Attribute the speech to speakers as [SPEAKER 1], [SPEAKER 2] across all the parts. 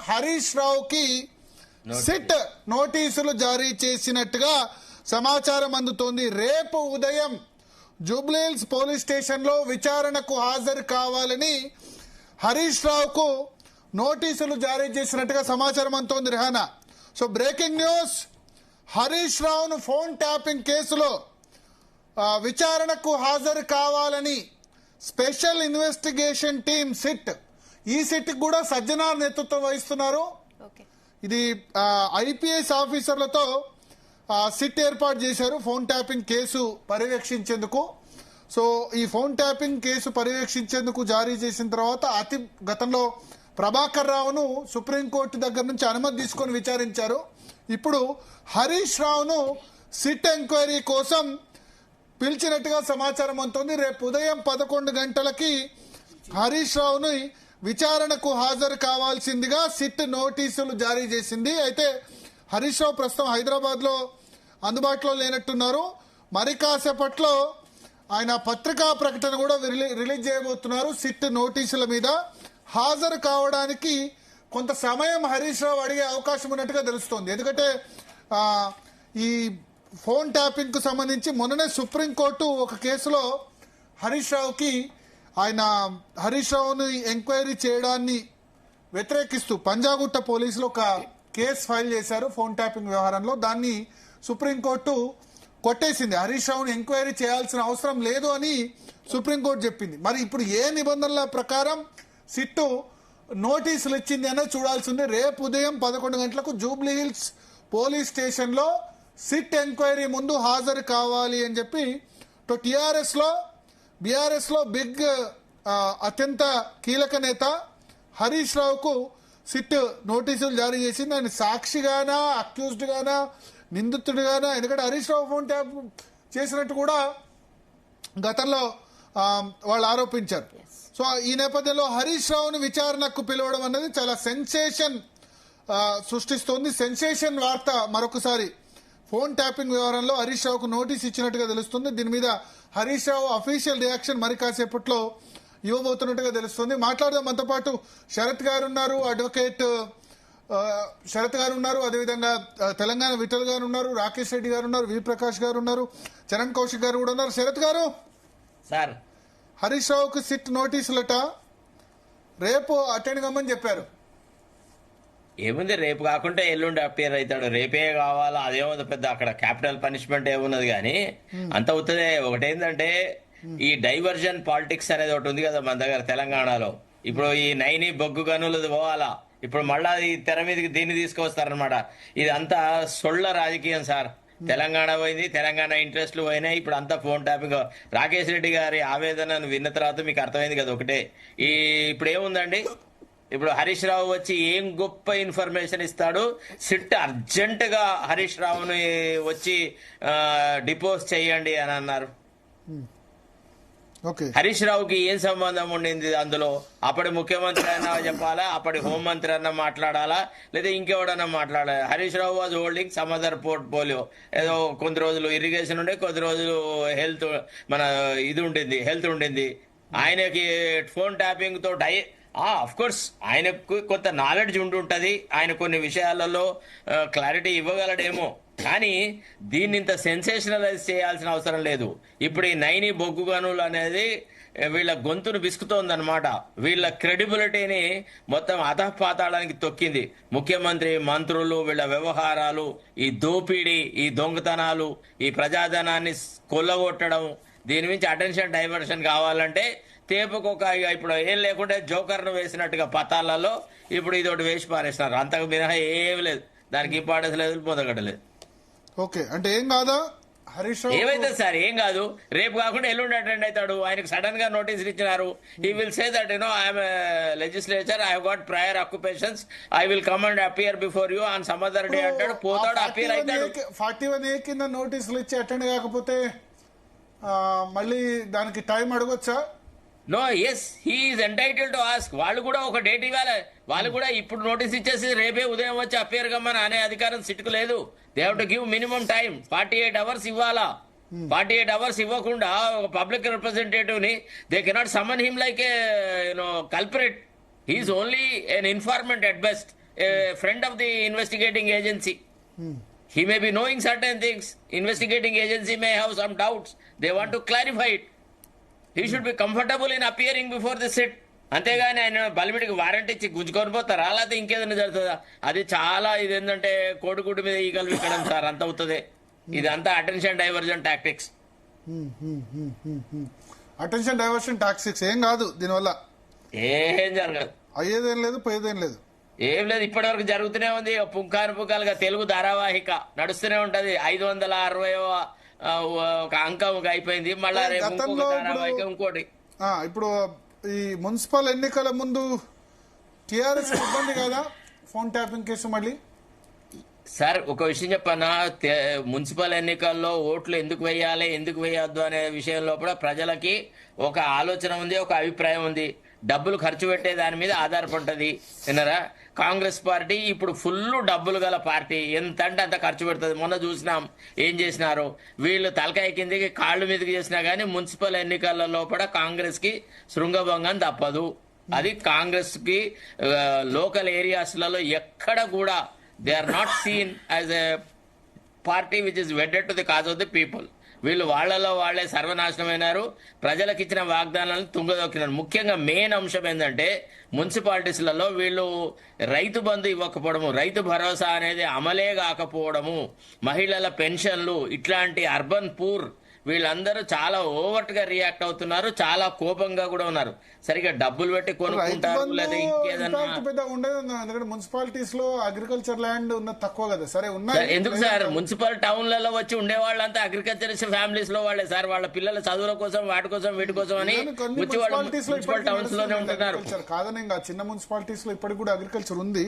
[SPEAKER 1] Harish రావుకి SIT నోటీసులు జారీ చేసినట్టుగా సమాచారం అందుతోంది. రేపు ఉదయం జూబ్లీహిల్స్ పోలీస్ స్టేషన్ లో విచారణకు హాజరు కావాలని హరీష్ రావుకు నోటీసులు జారీ చేసినట్టుగా సమాచారం అందుతోంది. Rihana, so breaking news, Harish రావును ఫోన్ ట్యాపింగ్ కేసులో విచారణకు హాజరు కావాలని స్పెషల్ ఇన్వెస్టిగేషన్ టీమ్ సిట్, ఈ సిట్ కూడా సజ్జనార్ నేతృత్వం వహిస్తున్నారు. ఇది ఐపీఎస్ ఆఫీసర్లతో సిట్ ఏర్పాటు చేశారు ఫోన్ ట్యాపింగ్ కేసు పర్యవేక్షించేందుకు. సో ఈ ఫోన్ ట్యాపింగ్ కేసు పర్యవేక్షించేందుకు జారీ చేసిన తర్వాత గతంలో ప్రభాకర్ రావును సుప్రీంకోర్టు దగ్గర నుంచి అనుమతి తీసుకొని విచారించారు. ఇప్పుడు హరీష్ రావును సిట్ ఎంక్వైరీ కోసం పిలిచినట్టుగా సమాచారం అందుతోంది. రేపు ఉదయం 11 గంటలకి హరీష్ రావును విచారణకు హాజరు కావాల్సిందిగా సిట్ నోటీసులు జారీ చేసింది. అయితే హరీష్ రావు ప్రస్తుతం హైదరాబాద్ లో అందుబాటులో లేనట్టున్నారు. మరి కాసేపట్లో ఆయన పత్రికా ప్రకటన కూడా రిలీజ్ చేయబోతున్నారు. సిట్ నోటీసుల మీద హాజరు కావడానికి కొంత సమయం హరీష్ రావు అడిగే అవకాశం ఉన్నట్టుగా తెలుస్తోంది. ఎందుకంటే ఈ ఫోన్ ట్యాపింగ్ కు సంబంధించి మొన్ననే సుప్రీంకోర్టు ఒక కేసులో హరీష్ రావుని ఎంక్వైరీ చేయడాన్ని వ్యతిరేకిస్తూ పంజాగుట్ట పోలీసులు ఒక కేసు ఫైల్ చేశారు ఫోన్ ట్యాపింగ్ వ్యవహారంలో. దాన్ని సుప్రీంకోర్టు కొట్టేసింది. హరీష్ రావుని ఎంక్వైరీ చేయాల్సిన అవసరం లేదు అని సుప్రీంకోర్టు చెప్పింది. మరి ఇప్పుడు ఏ నిబంధనల ప్రకారం సిట్టు నోటీసులు ఇచ్చింది అనేది చూడాల్సింది. రేపు ఉదయం 11 గంటలకు జూబ్లీహిల్స్ పోలీస్ స్టేషన్ లో సిట్ ఎంక్వైరీ ముందు హాజరు కావాలి అని చెప్పి బీఆర్ఎస్ లో బిగ్ అత్యంత కీలక నేత హరీష్ రావుకు సిట్ నోటీసులు జారీ చేసింది. ఆయన సాక్షిగానా, అక్యూజ్డ్ గానా, నిందితుడిగానా? ఎందుకంటే హరీష్ రావు ఫోన్ ట్యాప్ చేసినట్టు కూడా గతంలో వాళ్ళు ఆరోపించారు. సో ఈ నేపథ్యంలో హరీష్ రావును విచారణకు పిలవడం అనేది చాలా సెన్సేషన్ సృష్టిస్తోంది. సెన్సేషన్ వార్త మరొకసారి. ఫోన్ ట్యాపింగ్ వ్యవహారంలో హరీష్ రావుకు నోటీస్ ఇచ్చినట్టుగా తెలుస్తుంది. దీని మీద హరీష్ రావు అఫీషియల్ రియాక్షన్ మరి కాసేపట్లో ఇవ్వబోతున్నట్టుగా తెలుస్తుంది. మాట్లాడదాం. మనతో పాటు శరత్ గారు ఉన్నారు, అడ్వకేట్ శరత్ గారు ఉన్నారు, అదేవిధంగా తెలంగాణ విఠల్ గారు ఉన్నారు, రాకేష్ రెడ్డి గారు ఉన్నారు, వి ప్రకాష్ గారు ఉన్నారు, చరణ్ కౌశిక్ గారు కూడా ఉన్నారు. శరత్ గారు,
[SPEAKER 2] సార్
[SPEAKER 1] హరీష్ రావుకు సిట్ నోటీసులట రేపు అటెండ్ కమ్మని చెప్పారు.
[SPEAKER 2] ఏముంది, రేపు కాకుంటే ఎల్లుండి అపేర్ అవుతాడు. రేపే కావాలా, అదేమో పెద్ద అక్కడ క్యాపిటల్ పనిష్మెంట్ ఏమున్నది కానీ అంత అవుతుంది. ఒకటేంటంటే ఈ డైవర్జన్ పాలిటిక్స్ అనేది ఒకటి ఉంది కదా మన దగ్గర తెలంగాణలో. ఇప్పుడు ఈ నైని బొగ్గు గనులు పోవాలా, ఇప్పుడు మళ్ళా ఈ తెర మీదకి దీన్ని తీసుకొస్తారనమాట. ఇదంతా సొళ్ళ రాజకీయం సార్. తెలంగాణ పోయింది, తెలంగాణ ఇంట్రెస్ట్లు పోయినాయి. ఇప్పుడు అంతా ఫోన్ ట్యాపింగ్. రాకేష్ రెడ్డి గారి ఆవేదనను విన్న తర్వాత మీకు అర్థమైంది కదా ఒకటే. ఇప్పుడు ఏముందండి, ఇప్పుడు హరీష్ రావు వచ్చి ఏం గొప్ప ఇన్ఫర్మేషన్ ఇస్తాడు. సిట్ అర్జెంట్ గా హరీష్ రావుని వచ్చి డిపోజ్ చేయండి అని అన్నారు. హరీష్ రావుకి ఏం సంబంధం ఉండింది అందులో? అప్పటి ముఖ్యమంత్రి అయినా చెప్పాలా, అప్పటి హోంమంత్రి అన్నా మాట్లాడాలా, లేదా ఇంకెవడన్నా మాట్లాడాలా? Harish Rao was holding some other portfolio. ఏదో కొద్ది రోజులు ఇరిగేషన్ ఉండే, కొద్ది రోజులు హెల్త్ హెల్త్ ఉండింది. ఆయనకి ఫోన్ ట్యాపింగ్ తో ఆఫ్ కోర్స్ ఆయనకు కొంత నాలెడ్జ్ ఉంటుంటది, ఆయన కొన్ని విషయాలలో క్లారిటీ ఇవ్వగలడేమో. కానీ దీన్ని ఇంత సెన్సేషనలైజ్ చేయాల్సిన అవసరం లేదు. ఇప్పుడు ఈ నైని బొగ్గు గనులు అనేది వీళ్ళ గొంతును బిసుకుతోందనమాట. వీళ్ళ క్రెడిబిలిటీని మొత్తం అధఃపాతాళానికి తొక్కింది. ముఖ్యమంత్రి, మంత్రులు, వీళ్ళ వ్యవహారాలు, ఈ దోపిడీ, ఈ దొంగతనాలు, ఈ ప్రజాధనాన్ని కొల్లగొట్టడం, దీని నుంచి అటెన్షన్ డైవర్షన్ కావాలంటే తేపుకొక ఇప్పుడు ఏం లేకుంటే జోకర్ను వేసినట్టుగా పతాలలో ఇప్పుడు ఇదొకటి వేసి పారేస్తున్నారు. అంతకు మినహా ఏం లేదు, దానికి ఇంపార్టెన్స్ లేదు, పొందగడలేదు.
[SPEAKER 1] ఓకే, అంటే ఏం కాదా హరీష్ రావు?
[SPEAKER 2] ఏమైతే సార్ ఏం కాదు. రేపు కాకుండా ఎల్లుండి అటెండ్ అవుతాడు. ఆయనకు సడన్ గా నోటీసులు ఇచ్చినారు. He will say that I'm legislature, I got prior occupations, I will come and appear before you on some other day అంటాడు. పోతాడు, అపియర్ అవుతాడు.
[SPEAKER 1] 41A కింద నోటీసులు ఇచ్చి అటెండ్ కాకపోతే మళ్ళీ దానికి టైం అడగొచ్చా?
[SPEAKER 2] No, yes, he is entitle to ask. వాళ్ళు కూడా ఒక డేట్ ఇవ్వాలి. వాళ్ళు కూడా ఇప్పుడు నోటీస్ ఇచ్చేసి రేపే ఉదయం వచ్చి అపేర్ కమ్మని అనే అధికారం సిట్కు లేదు. They have to give minimum time. 48 hours ఇవ్వాలా. 48 అవర్స్ ఇవ్వకుండా ఒక పబ్లిక్ రిప్రజెంటేటివ్ ని they cannot summon him like a culprit. He is only an informant at best. a friend of the investigating agency. He may be knowing certain things. Investigating agency may have some doubts. They want to clarify it. He should be comfortable in appearing before the sit. అంతేగాని ఆయన బలిమిడికి warranty ఇచ్చి గుంజుకొని పోతారా లేకపోతే ఇంకేదైనా జరుగుతుందా? అది చాలా ఇది ఏంటంటే కోడిగుడ్డు మీద ఈగలు విక్కడం సార్, అంత అవుతుంది. ఇదంతా attention diversion tactics.
[SPEAKER 1] Attention diversion tactics ఏం కాదు, దీనివల్ల
[SPEAKER 2] ఏం జరగదు,
[SPEAKER 1] అయ్యేదేం లేదు, పోయేదేం లేదు,
[SPEAKER 2] ఏం లేదు. ఇప్పటి వరకు జరుగుతూనే ఉంది. పుంకానుపుకాలుగా తెలుగు ధారావాహిక నడుస్తూనే ఉంటది. 560వ ఒక అంకం అయిపోయింది. మళ్ళా రేపు ఇంకొక ధారావాహిక, ఇంకోటి.
[SPEAKER 1] ఇప్పుడు ఈ మున్సిపల్ ఎన్నికల ముందు టిఆర్ఎస్ ఇబ్బంది కదా ఫోన్ ట్యాపింగ్ కేసు మళ్ళీ?
[SPEAKER 2] సార్ ఒక విషయం చెప్పనా, మున్సిపల్ ఎన్నికల్లో ఓట్లు ఎందుకు వేయాలి ఎందుకు వేయొద్దు అనే విషయం లోపల ప్రజలకి ఒక ఆలోచన ఉంది, ఒక అభిప్రాయం ఉంది. డబ్బులు ఖర్చు పెట్టే దాని మీద ఆధారపడుతుంది. విన్నారా? కాంగ్రెస్ పార్టీ ఇప్పుడు ఫుల్ డబ్బులు గల పార్టీ, ఎంత అంటే అంత ఖర్చు పెడుతుంది. మొన్న చూసినాం ఏం చేసినారు వీళ్ళు. తలకాయ కిందికి కాళ్ళు మీదకి చేసినా కానీ మున్సిపల్ ఎన్నికల లోపల కాంగ్రెస్ కి శృంగభంగం తప్పదు. అది కాంగ్రెస్ కి లోకల్ ఏరియాస్లలో ఎక్కడ కూడా they are not seen as a party which is wedded to the cause of the people. వీళ్ళు వాళ్లలో వాళ్లే సర్వనాశనమైనారు. ప్రజలకు ఇచ్చిన వాగ్దానాలను తుంగదొక్కినారు. ముఖ్యంగా మెయిన్ అంశం ఏంటంటే మున్సిపాలిటీస్లలో వీళ్ళు రైతు బంధు ఇవ్వకపోవడము, రైతు భరోసా అనేది అమలే కాకపోవడము, మహిళల పెన్షన్లు, ఇట్లాంటి అర్బన్ పూర్ వీళ్ళందరూ చాలా ఓవర్ట్ గా రియాక్ట్ అవుతున్నారు. చాలా కోపంగా కూడా ఉన్నారు. సరిగా డబ్బులు పెట్టి కొనుక్కుంటారు లేదా ఇంకేదన్నా.
[SPEAKER 1] ఎందుకంటే మున్సిపాలిటీస్ లో అగ్రికల్చర్ ల్యాండ్ ఉన్న తక్కువ కదా. సరే
[SPEAKER 2] ఎందుకు సార్, మున్సిపల్ టౌన్లలో వచ్చి ఉండే వాళ్ళంతా అగ్రికల్చర్ ఫ్యామిలీస్ లో వాళ్ళే సార్. వాళ్ళ పిల్లల చదువుల కోసం వాటి కోసం వీటి కోసం అని వచ్చి వాళ్ళు మున్సిపల్ టౌన్స్ లోనే ఉంటున్నారు.
[SPEAKER 1] కాదని ఇంకా చిన్న మున్సిపాలిటీస్ లో ఇప్పటికి కూడా అగ్రికల్చర్ ఉంది.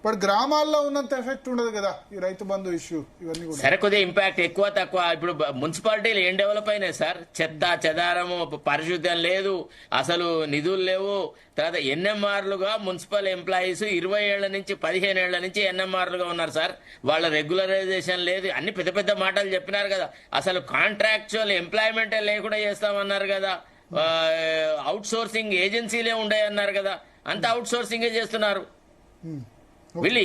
[SPEAKER 1] బట్ గ్రామాల్లో ఉన్నంత ఎఫెక్ట్ ఉండదు కదా ఈ రైతు బంధు ఇష్యూ, ఇవన్నీ కూడా.
[SPEAKER 2] సరే కొద్దిగా ఇంపాక్ట్ ఎక్కువ తక్కువ. ఇప్పుడు మున్సిపాలిటీలు ఏం డెవలప్ అయినాయి సార్? చెత్త చెదారము, పరిశుద్ధం లేదు, అసలు నిధులు లేవు. తర్వాత ఎన్ఎంఆర్లుగా మున్సిపల్ ఎంప్లాయీస్ 20 ఏళ్ల నుంచి 15 ఏళ్ల నుంచి ఎన్ఎంఆర్లుగా ఉన్నారు సార్. వాళ్ళ రెగ్యులరైజేషన్ లేదు. అన్ని పెద్ద పెద్ద మాటలు చెప్పినారు కదా. అసలు కాంట్రాక్చువల్ ఎంప్లాయ్మెంటే లేకుండా చేస్తామన్నారు కదా. అవుట్ సోర్సింగ్ ఏజెన్సీలే ఉండేయన్నారు కదా. అంత అవుట్ సోర్సింగే చేస్తున్నారు. వీళ్ళు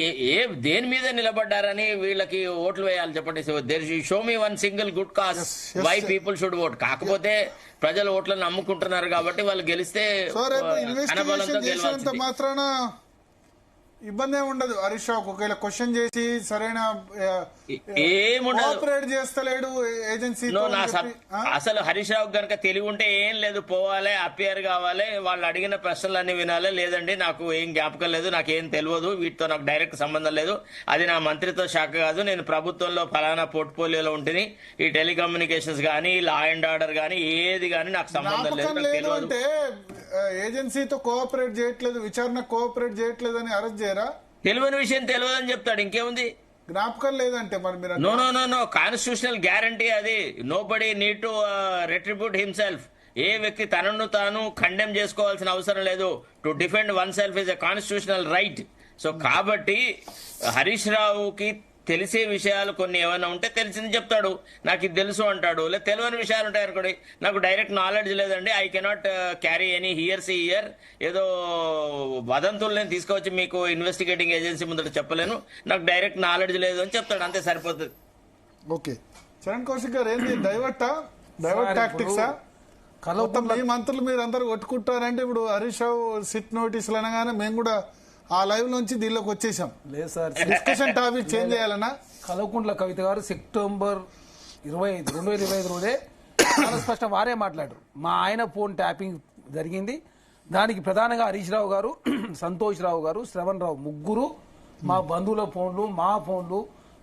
[SPEAKER 2] దేని మీద నిలబడ్డారని వీళ్ళకి ఓట్లు వేయాలి చెప్పండి. Show me one single good cause why people should vote. కాకపోతే ప్రజలు ఓట్లను నమ్ముకుంటున్నారు కాబట్టి వాళ్ళు గెలిస్తే కనబలంతో గెలవాల్సింది.
[SPEAKER 1] మాత్రాన ఇబ్బంది ఏమి ఉండదు. హరీష్ రావు ఒకవేళ క్వశ్చన్ చేసి సరైన కోఆపరేట్ చేస్తలేడు ఏజెన్సీ.
[SPEAKER 2] అసలు హరీష్ రావు గనక తెలివి ఉంటే ఏం లేదు, పోవాలి, అపియర్ కావాలి, వాళ్ళు అడిగిన ప్రశ్నలన్నీ వినాలి. లేదండి నాకు ఏం జ్ఞాపకం లేదు, నాకేం తెలియదు, వీటితో నాకు డైరెక్ట్ సంబంధం లేదు, అది నా మంత్రిత్వ శాఖ కాదు, నేను ప్రభుత్వంలో ఫలానా పోర్ట్ఫోలియోలో ఉంటుంది, ఈ టెలికమ్యూనికేషన్స్ గానీ లా అండ్ ఆర్డర్ గానీ ఏది గానీ నాకు సంబంధం లేదు, నాకు తెలియదు.
[SPEAKER 1] ఏజెన్సీతో కోఆపరేట్ చేయట్లేదు, విచారణ కోఆపరేట్ చేయట్లేదు అని అరెస్ట్ చేయరా?
[SPEAKER 2] తెలియని విషయం తెలియదని చెప్తాడు, ఇంకేముంది?
[SPEAKER 1] జ్ఞాపకం లేదంటే మరి మీరు
[SPEAKER 2] నో కాన్స్టిట్యూషనల్ గ్యారంటీ అది. Nobody need to retribute himself. ఏ వ్యక్తి తనను తాను ఖండెం చేసుకోవాల్సిన అవసరం లేదు. To defend oneself is a constitutional right. So కాబట్టి హరీష్ రావుకి తెలిసే విషయాలు కొన్ని ఏమైనా ఉంటే తెలిసింది చెప్తాడు, నాకు ఇది తెలుసు అంటాడు. లేదా తెలియని విషయాలు ఉంటాయి అనుకోండి, నాకు డైరెక్ట్ నాలెడ్జ్ లేదండి, I cannot carry any here. ఏదో వదంతులు నేను తీసుకొచ్చి మీకు ఇన్వెస్టిగేటింగ్ ఏజెన్సీ ముందట చెప్పలేను, నాకు డైరెక్ట్ నాలెడ్జ్ లేదు అని చెప్తాడు, అంతే సరిపోతుంది.
[SPEAKER 1] ఓకే, చరణ్ కౌశిక్ గారు ఏంటి డైవర్ట్ టాక్టిక్సా? మీ మంత్రులు మీరు అందరు కొట్టుకుంటారంటే ఇప్పుడు హరీష్ రావు సిట్ నోటీసులు అనగానే మేము కూడా ఆ లైవ్ నుంచి దీనిలోకి వచ్చేసాం.
[SPEAKER 3] లేదు సార్,
[SPEAKER 1] డిస్కషన్ టాపిక్ చేంజ్ చేయాలన్నా.
[SPEAKER 3] కల్వకుంట్ల కవిత గారు సెప్టెంబర్ 25, 2025 రోజే చాలా స్పష్టం వారే మాట్లాడారు. మా ఆయన ఫోన్ ట్యాపింగ్ జరిగింది, దానికి ప్రధానంగా హరీష్ రావు గారు, సంతోష్ రావు గారు, శ్రవణ్ రావు ముగ్గురు మా బంధువుల ఫోన్లు, మా ఫోన్లు,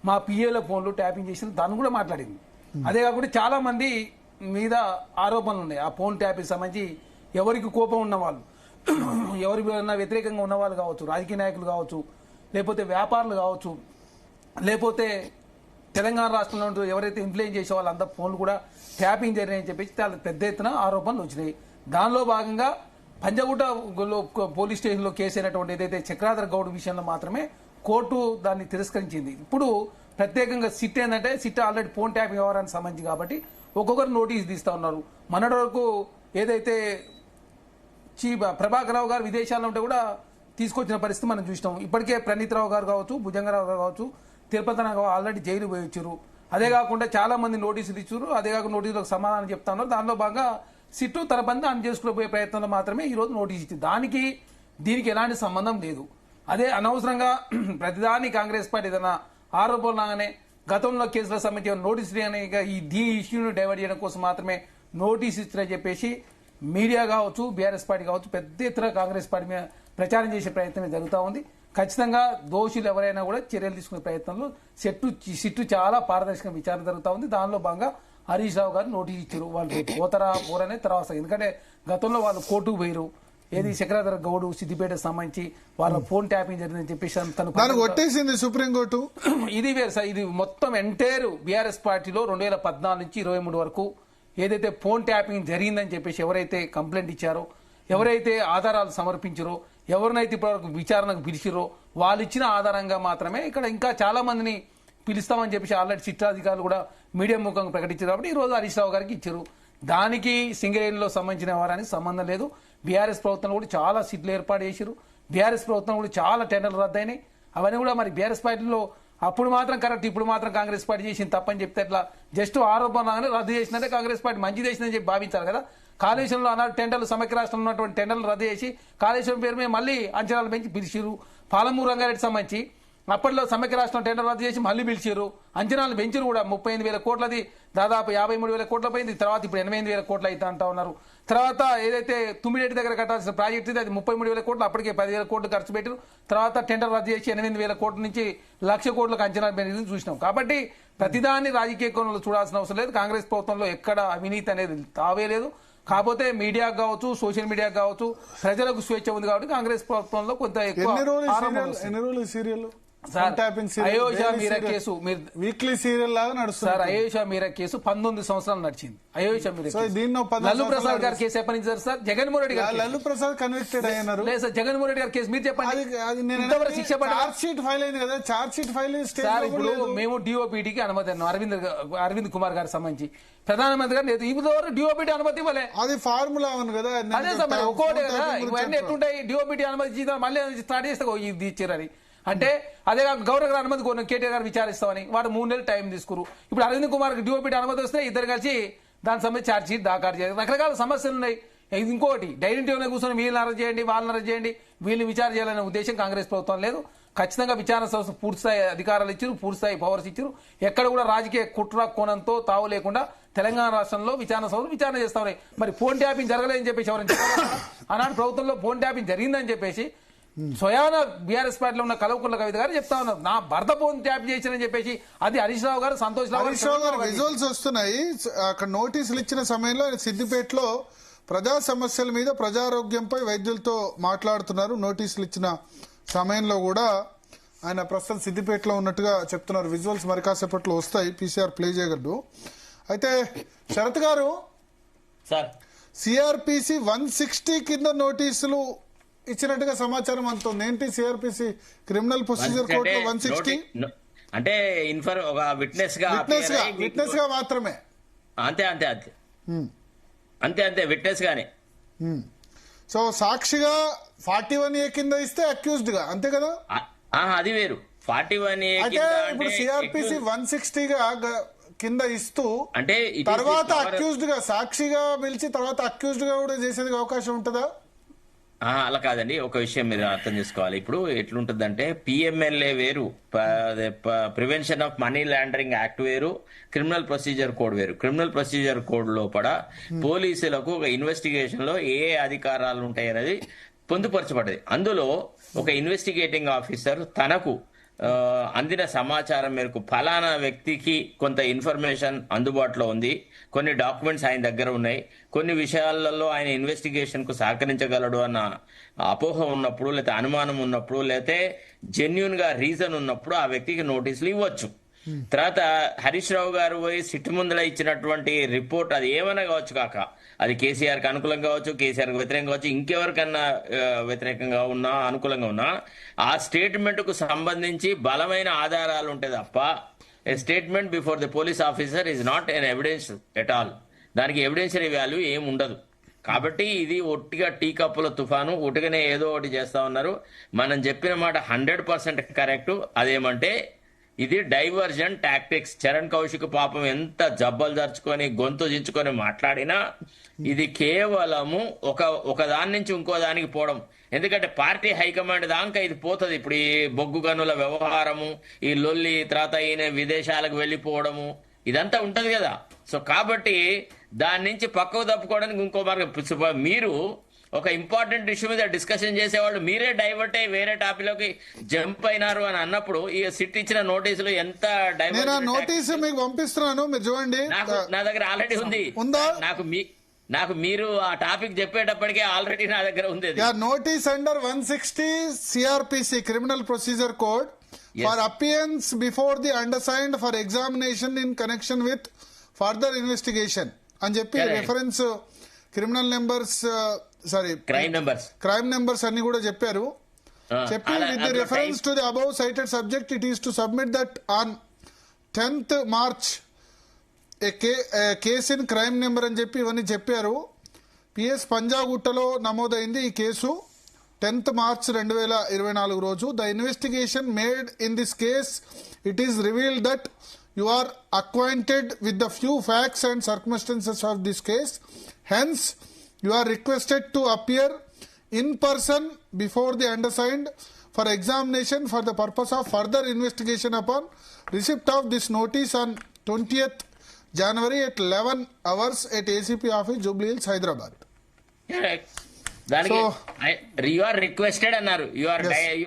[SPEAKER 3] మా పిఏల ఫోన్లు ట్యాపింగ్ చేసిన దాన్ని కూడా మాట్లాడింది. అదే కాకుండా చాలా మంది మీద ఆరోపణలు ఉన్నాయి. ఆ ఫోన్ ట్యాపింగ్ సంబంధించి ఎవరికి కోపం ఉన్న వాళ్ళు, ఎవరి వ్యతిరేకంగా ఉన్న వాళ్ళు కావచ్చు, రాజకీయ నాయకులు కావచ్చు, లేకపోతే వ్యాపారులు కావచ్చు, లేకపోతే తెలంగాణ రాష్ట్రంలో ఎవరైతే ఇన్ఫ్లుయెన్స్ చేసే వాళ్ళంతా ఫోన్లు కూడా ట్యాపింగ్ జరిగాయని చెప్పేసి చాలా పెద్ద ఎత్తున ఆరోపణలు వచ్చినాయి. దానిలో భాగంగా పంజగుట్ట పోలీస్ స్టేషన్లో కేసు అయినటువంటి ఏదైతే చక్రాధర్ గౌడ్ విషయంలో మాత్రమే కోర్టు దాన్ని తిరస్కరించింది. ఇప్పుడు ప్రత్యేకంగా సిట్ ఏంటంటే సిట్ ఆల్రెడీ ఫోన్ ట్యాపింగ్ వ్యవహారానికి సంబంధించి కాబట్టి ఒక్కొక్కరు నోటీస్ తీస్తా ఉన్నారు. మొన్నటి వరకు ఏదైతే ప్రభాకర్ రావు గారు విదేశాల్లో ఉంటే కూడా తీసుకొచ్చిన పరిస్థితి మనం చూసినాం. ఇప్పటికే ప్రణీత్ రావు గారు కావచ్చు, భుజంగరావు గారు కావచ్చు, తిరుపతి ఆల్రెడీ జైలు పోయి వచ్చారు. అదే కాకుండా చాలా మంది నోటీసులు ఇచ్చారు. అదే కాకుండా నోటీసులకు సమాధానం చెప్తా ఉన్నారు. దానిలో భాగంగా సిట్టు తన పని దాన్ని చేసుకునే పోయే ప్రయత్నంలో మాత్రమే ఈ రోజు నోటీస్ ఇచ్చింది. దీనికి ఎలాంటి సంబంధం లేదు. అదే అనవసరంగా ప్రతిదాన్ని కాంగ్రెస్ పార్టీ ఏదైనా ఆరోపణలు లాగానే గతంలో కేసులకు సంబంధించిన నోటీసులు ఈ ఇష్యూని డైవర్ట్ చేయడం కోసం మాత్రమే నోటీస్ ఇచ్చారని చెప్పేసి మీడియా కావచ్చు, బీఆర్ఎస్ పార్టీ కావచ్చు పెద్ద ఎత్తున కాంగ్రెస్ పార్టీ మీద ప్రచారం చేసే ప్రయత్నం జరుగుతూ ఉంది. ఖచ్చితంగా దోషులు ఎవరైనా కూడా చర్యలు తీసుకునే ప్రయత్నంలో సిట్టు చాలా పారదర్శకంగా విచారణ జరుగుతూ ఉంది. దానిలో భాగంగా హరీష్ రావు గారు నోటీస్ ఇచ్చారు. వాళ్ళు పోరనే తర్వాత, ఎందుకంటే గతంలో వాళ్ళు కోర్టుకు పోయారు. ఏది శంకరాధర గౌడ్ సిద్దిపేటకు సంబంధించి వాళ్ళ ఫోన్ ట్యాపింగ్ జరిగిందని చెప్పేసి
[SPEAKER 1] తను కొట్టేసింది సుప్రీంకోర్టు.
[SPEAKER 3] ఇది వేరు సార్, ఇది మొత్తం ఎంటైర్ బీఆర్ఎస్ పార్టీలో 2014 నుంచి 23 వరకు ఏదైతే ఫోన్ ట్యాపింగ్ జరిగిందని చెప్పేసి ఎవరైతే కంప్లైంట్ ఇచ్చారో, ఎవరైతే ఆధారాలు సమర్పించారో, ఎవరినైతే ఇప్పటివరకు విచారణకు పిలిచిరో వాళ్ళు ఇచ్చిన ఆధారంగా మాత్రమే ఇక్కడ ఇంకా చాలా మందిని పిలుస్తామని చెప్పేసి ఆల్రెడీ చిట్టాధికారులు కూడా మీడియా ముఖంగా ప్రకటించారు. కాబట్టి ఈ రోజు హరీష్ రావు గారికి ఇచ్చారు. దానికి సింగరేణిలో సంబంధించిన వారానికి సంబంధం లేదు. బీఆర్ఎస్ ప్రభుత్వం కూడా చాలా సీట్లు ఏర్పాటు చేశారు. బీఆర్ఎస్ ప్రభుత్వం కూడా చాలా టెండర్లు రద్దయినాయి. అవన్నీ కూడా మరి బీఆర్ఎస్ పార్టీలో అప్పుడు మాత్రం కరెక్ట్, ఇప్పుడు మాత్రం కాంగ్రెస్ పార్టీ చేసింది తప్పని చెప్తే ఎట్లా? జస్ట్ ఆరోపణగానే రద్దు చేసినదే కాంగ్రెస్ పార్టీ మంచి చేసిందని చెప్పి భావించారు కదా. కాళేశ్వరంలో అన్నాడు టెండర్లు సమైక్య రాష్ట్రంలో ఉన్నటువంటి టెండర్లు రద్దు చేసి కాళేశ్వరం పేరు మీద మళ్ళీ అంచనాలు పెంచి పిలిచిరు. పాలమూరు రంగారెడ్డి సంబంధించి అప్పట్లో సమైక్య రాష్ట్రం టెండర్ రద్దు చేసి మళ్ళీ పిలిచారు. అంచనాలు పెంచారు కూడా. 35,000 కోట్లది దాదాపు 53,000 కోట్ల పోయింది. తర్వాత ఇప్పుడు 88,000 కోట్లు అయితే అంటా ఉన్నారు. తర్వాత ఏదైతే తుమ్మిడేటి దగ్గర కట్టాల్సిన ప్రాజెక్ట్ ఇది, అది 33,000 కోట్లు, అప్పటికే 10,000 కోట్లు ఖర్చు పెట్టారు. తర్వాత టెండర్ రద్దు చేసి 8,000 కోట్ల నుంచి 1,00,000 కోట్లకు అంచనాలు పెరిగింది చూసినాం. కాబట్టి ప్రతిదాన్ని రాజకీయ కోణంలో చూడాల్సిన అవసరం లేదు. కాంగ్రెస్ ప్రభుత్వంలో ఎక్కడ అవినీతి అనేది తావే లేదు. కాకపోతే మీడియాకు కావచ్చు, సోషల్ మీడియాకు కావచ్చు, ప్రజలకు స్వేచ్ఛ ఉంది కాబట్టి కాంగ్రెస్ ప్రభుత్వంలో కొంత ఎక్కువ
[SPEAKER 1] సీరియల్
[SPEAKER 3] అయోధ్య మీరా కేసు
[SPEAKER 1] వీక్లీ సీరియల్ లాగా నడుస్తుంది
[SPEAKER 3] సార్. అయోధ్య మీరా కేసు 19 సంవత్సరాలు నడిచింది. అయోధ్య మీరా లల్లు ప్రసాద్ గారి కేసు ఎప్పటి నుంచి సార్? జగన్మోహన్ రెడ్డి గారు
[SPEAKER 1] లల్లు ప్రసాద్ కన్విక్టెడ్ అయ్యారు.
[SPEAKER 3] లేదు సార్, జగన్మోహన్ రెడ్డి గారి కేసు మీరు చెప్పండి. శిక్ష
[SPEAKER 1] చార్జ్ షీట్ ఫైల్ అయింది కదా, చార్జ్ షీట్ ఫైల్
[SPEAKER 3] సార్. ఇప్పుడు మేము డిఓపిటికి అనుమతి అన్నాం అరవింద్ కుమార్ గారికి సంబంధించి. ప్రధానమంత్రి గారు ఇప్పుడు డిఓపిటి అనుమతి ఇవ్వలే.
[SPEAKER 1] అది ఫార్ములా ఉంది కదా.
[SPEAKER 3] అదే సార్, మరి ఒక్కోటే కదా. ఇవన్నీ ఎట్లుంటాయి? డిఓపిటి అనుమతి మళ్ళీ స్టార్ట్ చేస్తే ఇది ఇచ్చారని అంటే అదే గవర్నర్ గారు అనుమతి కోరిన కేటీఆర్ గారు విచారిస్తామని వాడు 3 నెలలు టైం తీసుకురు. ఇప్పుడు అరవింద్ కుమార్ డిఓపిటి అనుమతి వస్తే ఇద్దరు కలిసి దానికి సంబంధించి ఛార్జ్ షీట్ దాఖలు చేయాలి. రకరకాల సమస్యలు ఉన్నాయి. ఇంకోటి డైనింగ్ టేబుల్ కూర్చొని వీళ్ళని అరెస్ట్ చేయండి, వాళ్ళని అరెస్ట్ చేయండి, వీళ్ళని విచారణ చేయాలనే ఉద్దేశం కాంగ్రెస్ ప్రభుత్వం లేదు. ఖచ్చితంగా విచారణ సంస్థ పూర్తిస్థాయి అధికారాలు ఇచ్చారు, పూర్తిస్థాయి పవర్స్ ఇచ్చారు. ఎక్కడ కూడా రాజకీయ కుట్ర కోణంతో తావు లేకుండా తెలంగాణ రాష్ట్రంలో విచారణ సంస్థలు విచారణ చేస్తామని. మరి ఫోన్ ట్యాపింగ్ జరగలేదని చెప్పేసి ఎవరైనా చెప్పారు? ఆనాడు ప్రభుత్వంలో ఫోన్ ట్యాపింగ్ జరిగిందని చెప్పేసి స్వయాన బీఆర్ఎస్ పార్టీలో ఉన్న కల్వకుంట్ల కవిత గారు చెప్తా ఉన్నారు. నా భర్త ఫోన్ ట్యాప్ చేశారని చెప్పేసి అది హరీష్ రావు గారు, సంతోష్ రావు గారు
[SPEAKER 1] విజువల్స్ వస్తున్నాయి. అక్కడ నోటీసులు ఇచ్చిన సమయంలో సిద్దిపేటలో ప్రజా సమస్యల మీద, ప్రజారోగ్యంపై వైద్యులతో మాట్లాడుతున్నారు. నోటీసులు ఇచ్చిన సమయంలో కూడా ఆయన ప్రస్తుతం సిద్దిపేటలో ఉన్నట్టుగా చెప్తున్నారు. విజువల్స్ మరి కాసేపట్లో వస్తాయి, పీసీఆర్ ప్లే చేయగలరు. అయితే శరత్ గారు, సిఆర్పిసి 160 కింద నోటీసులు ఇచ్చినట్టుగా సమాచారం అందుతుంది. ఏంటి సిఆర్పిసి క్రిమినల్ ప్రొసీజర్ కోర్టులో 160
[SPEAKER 2] అంటే ఒక విట్నెస్
[SPEAKER 1] గా మాత్రమే.
[SPEAKER 2] అంతే విట్నెస్ గానే.
[SPEAKER 1] సో సాక్షిగా 41A కింద ఇస్తే అక్యూజ్డ్ గా, అంతే కదా?
[SPEAKER 2] అది వేరు. 41A
[SPEAKER 1] అంటే ఇప్పుడు సిఆర్పిసి 160 కింద ఇస్తూ అంటే తర్వాత అక్యూజ్డ్ గా, సాక్షిగా పిలిచి తర్వాత అక్యూజ్డ్ గా కూడా చేసేందుకు అవకాశం ఉంటుందా?
[SPEAKER 2] అలా కాదండి. ఒక విషయం మీరు అర్థం చేసుకోవాలి. ఇప్పుడు ఎట్లుంటుందంటే పిఎంఎల్ఏ వేరు, prevention of money laundering act వేరు, క్రిమినల్ ప్రొసీజర్ కోడ్ వేరు. క్రిమినల్ ప్రొసీజర్ కోడ్ లోపల పోలీసులకు ఒక ఇన్వెస్టిగేషన్ లో ఏ అధికారాలు ఉంటాయి అనేది పొందుపరచబడ్డది. అందులో ఒక ఇన్వెస్టిగేటింగ్ ఆఫీసర్ తనకు అందిన సమాచారం మేరకు ఫలానా వ్యక్తికి కొంత ఇన్ఫర్మేషన్ అందుబాటులో ఉంది, కొన్ని డాక్యుమెంట్స్ ఆయన దగ్గర ఉన్నాయి, కొన్ని విషయాలలో ఆయన ఇన్వెస్టిగేషన్ కు సహకరించగలడు అన్న అపోహ ఉన్నప్పుడు, లేకపోతే అనుమానం ఉన్నప్పుడు, లేకపోతే జెన్యున్ గా రీజన్ ఉన్నప్పుడు ఆ వ్యక్తికి నోటీసులు ఇవ్వచ్చు. తర్వాత హరీష్ రావు గారు పోయి సిట్టు ముందర ఇచ్చినటువంటి రిపోర్ట్ అది ఏమైనా కావచ్చు కాక, అది కేసీఆర్ కి అనుకూలంగా కావచ్చు, కేసీఆర్ కి వ్యతిరేకంగా కావచ్చు, ఇంకెవరికన్నా వ్యతిరేకంగా ఉన్నా అనుకూలంగా ఉన్నా ఆ స్టేట్మెంట్ కు సంబంధించి బలమైన ఆధారాలు ఉంటాయి తప్ప ఏ statement before the police officer is not an evidence at all. దానికి ఎవిడెన్షియరీ వాల్యూ ఏమి ఉండదు. కాబట్టి ఇది ఒట్టిగా టీ కప్పుల తుఫాను, ఒట్టిగానే ఏదో ఒకటి చేస్తా ఉన్నారు. మనం చెప్పిన మాట 100% కరెక్ట్. అదేమంటే ఇది డైవర్జన్ టాక్టిక్స్. చరణ్ కౌశిక్ పాపం ఎంత జబ్బలు జరుచుకొని గొంతు దించుకొని మాట్లాడినా ఇది కేవలము ఒక దాని నుంచి ఇంకో దానికి పోవడం. ఎందుకంటే పార్టీ హైకమాండ్ దాకా ఇది పోతుంది. ఇప్పుడు ఈ బొగ్గు గనుల వ్యవహారము, ఈ లొల్లి, తర్వాత ఈయన విదేశాలకు వెళ్ళిపోవడము, ఇదంతా ఉంటది కదా. సో కాబట్టి దాని నుంచి పక్కకు తప్పుకోవడానికి ఇంకో మార్గం. మీరు ఒక ఇంపార్టెంట్ ఇష్యూ మీద డిస్కషన్ చేసేవాళ్ళు మీరే డైవర్ట్ అయ్యి వేరే టాపిక్ లోకి జంప్ అయినారు అని అన్నప్పుడు ఈ సిట్ ఇచ్చిన నోటీసులు ఎంత
[SPEAKER 1] నేను ఆ నోటీసు మీకు పంపిస్తున్నాను, మీరు చూడండి.
[SPEAKER 2] నా దగ్గర ఆల్రెడీ ఉంది.
[SPEAKER 1] ఉందా?
[SPEAKER 2] నాకు మీరు ఆ టాపిక్ చెప్పేటప్పటికే ఆల్రెడీ నా దగ్గర ఉంది.
[SPEAKER 1] Notice under 160 CRPC criminal procedure code for appearance before the undersigned for examination in connection with further investigation అని చెప్పి reference criminal numbers crime numbers అన్ని కూడా చెప్పారు. చెప్పి with the reference to the above cited subject it is to submit that on 10th March case in crime number అని చెప్పి ఇవన్నీ చెప్పారు. PS పంజాగుట్టలో నమోదైంది ఈ కేసు 10th March 2024 రోజు. The investigation made in this case it is revealed that you are acquainted with the few facts and circumstances of this case. Hence, you are requested to appear in person before the undersigned for examination for the purpose of further investigation upon receipt of this notice on 20th January at 11 hours at ACP office, Jubilee Hills, Hyderabad.
[SPEAKER 2] దానికి you are requested అన్నారు. You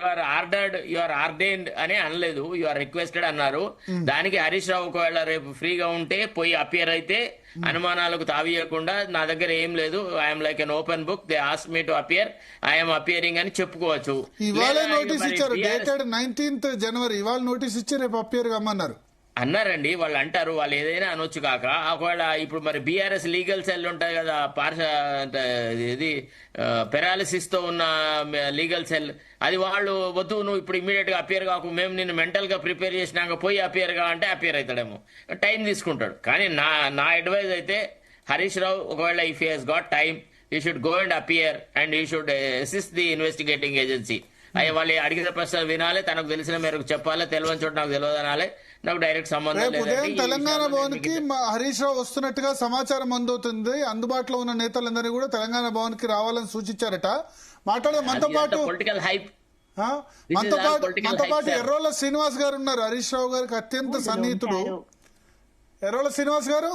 [SPEAKER 2] are ordered, you are ordained అని అనలేదు, you are requested అన్నారు. దానికి హరీష్ రావు ఒకవేళ రేపు ఫ్రీగా ఉంటే పోయి అపియర్ అయితే అనుమానాలకు తావీయకుండా నా దగ్గర ఏం లేదు, I'm like an open book, they ask me to appear, I'm appearing అని చెప్పుకోవచ్చు.
[SPEAKER 1] ఇవాళ నోటీస్ ఇచ్చారు, డేటెడ్ 19th January. ఇవాళ నోటీస్ ఇచ్చి రేపు అపియర్ కమ్మన్నారు
[SPEAKER 2] అన్నారండి. వాళ్ళు అంటారు, వాళ్ళు ఏదైనా అనొచ్చు కాక. ఒకవేళ ఇప్పుడు మరి బీఆర్ఎస్ లీగల్ సెల్ ఉంటాయి కదా, ఇది పెరాలిసిస్ తో ఉన్న లీగల్ సెల్, అది వాళ్ళు వద్దు నువ్వు ఇప్పుడు ఇమీడియట్ గా అపియర్ కాకు, మేము నిన్ను మెంటల్ గా ప్రిపేర్ చేసినాక పోయి అపియర్ గా అంటే అపియర్ అవుతాడేమో, టైం తీసుకుంటాడు. కానీ నా అడ్వైజ్ అయితే హరీష్ రావు ఒకవేళ if he has got time you should go and appear and you should assist the investigating agency. అయ్యి వాళ్ళు అడిగిన ప్రశ్నలు వినాలి, తనకు తెలిసిన మేరకు చెప్పాలి, తెలియని చోట నాకు తెలియదు అనాలి, నాకు డైరెక్ట్ సంబంధం లేదు.
[SPEAKER 1] ఉదయం తెలంగాణ భవన్ కి హరీష్ రావు వస్తున్నట్టుగా సమాచారం అందుతుంది. అందుబాటులో ఉన్న నేతలందరినీ కూడా తెలంగాణ భవన్ కి రావాలని సూచించారట. మనతో పాటు
[SPEAKER 2] పొలిటికల్ హైప్,
[SPEAKER 1] మనతో పాటు ఎర్రోల శ్రీనివాస్ గారు ఉన్నారు, హరీష్ రావు గారికి అత్యంత సన్నిహితుడు. ఎర్రోల శ్రీనివాస్ గారు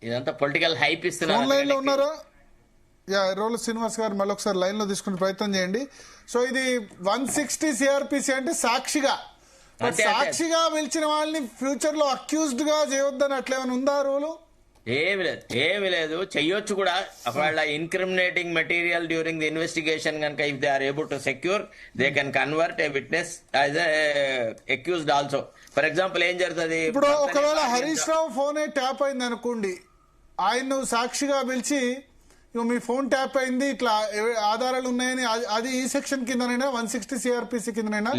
[SPEAKER 2] ఇదంతా పొలిటికల్ హైప్ ఇస్తున్నారు.
[SPEAKER 1] లైన్ లో ఉన్నారా? ఎర్రోల శ్రీనివాస్ గారు మళ్ళీ ఒకసారి లైన్ లో తీసుకునే ప్రయత్నం చేయండి. సో ఇది 160 CRPC అంటే సాక్షిగా పిలిచిన వాళ్ళని ఫ్యూచర్ లో అక్యూజ్డ్ గా చేయొద్దని అట్లేమైనా ఉందా రూలు?
[SPEAKER 2] ఏమి లేదు, చెయ్యొచ్చు కూడా. ఒకవేళ incriminating material during the investigation కనుక if they are able to secure they can convert a witness as accused also. For example ఏం జరుగుతుంది
[SPEAKER 1] ఇప్పుడు, ఒకవేళ హరీష్ రావు ఫోనే ట్యాప్ అయింది అనుకోండి, ఆయన సాక్షిగా పిలిచి మీ ఫోన్ ట్యాప్ అయింది, ఇట్లా ఆధారాలు ఉన్నాయని, అది ఈ సెక్షన్ కిందనైనా 160 CRPC కిందనైనా?